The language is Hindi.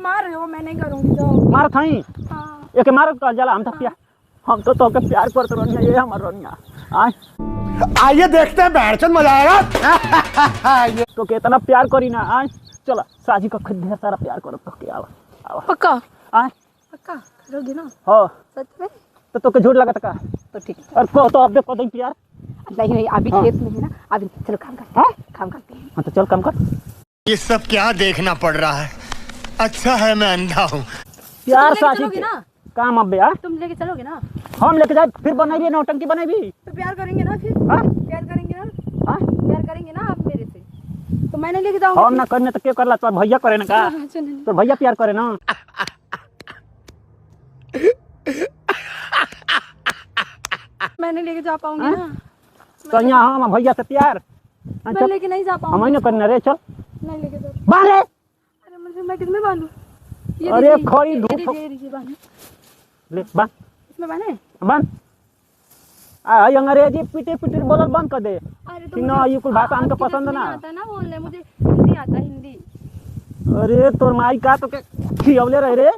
मार रहे हो, मैं नहीं करूंगी। जाओ मार खाई हाँ। एक मार कल जाला हम तो प्यार, हम तो के प्यार करते रहनिया, ये हमर रहनिया। आइए देखते हैं, बैठचंद मजा आएगा। तो कितना प्यार करी ना। आय चलो साजी का खुद ढेर सारा प्यार करो तो के आवा आवा पक्का आय पक्का करोगे ना? हो सच में? तो के झूठ लगता का? तो ठीक है। और को तो अब देखो तो प्यार नहीं नहीं, अभी हाँ। खेत में है ना, अभी चलो काम करते हैं, काम करते हैं। हाँ तो चल काम कर। ये सब क्या देखना पड़ रहा है? अच्छा है मैं अंधा हूँ। प्यार लेके साजी चलोगे के ना? काम अब यार तुम लेके चलोगे ना? हम लेके जाए फिर बनाई नौटंकी बनाई। तो प्यार करेंगे ना फिर? हाँ? प्यार करेंगे ना? हाँ? प्यार करेंगे ना आप मेरे से? तो मैंने लेके जाऊंगी। हम ना करने तो क्या करला, तो भैया करे ना का? हाँ, सुन तो भैया प्यार करे ना। मैंने लेके जा पाऊंगी हाँ? ना? तो यहाँ हम भैया से प्यार मैं लेके नहीं जा पाऊंगी। हम ना करने रे चल नहीं लेके जा। बांधे। अरे मुझे, मैं किसमें बांधूं? ये अरे दीजिए, खड़ी ये धूप दीजिए, ये दीजिए बांधे। ले बांध इसमें बांधे? बांध। आ अंग्रेजी पीटे पीटे बोलल बंद कर दे। अरे कि ना ये कुल भाषा हमको पसंद ना। आता ना बोलने, मुझे हिंदी आता, हिंदी। अरे तोर माई का तो के खियवले रहे रे।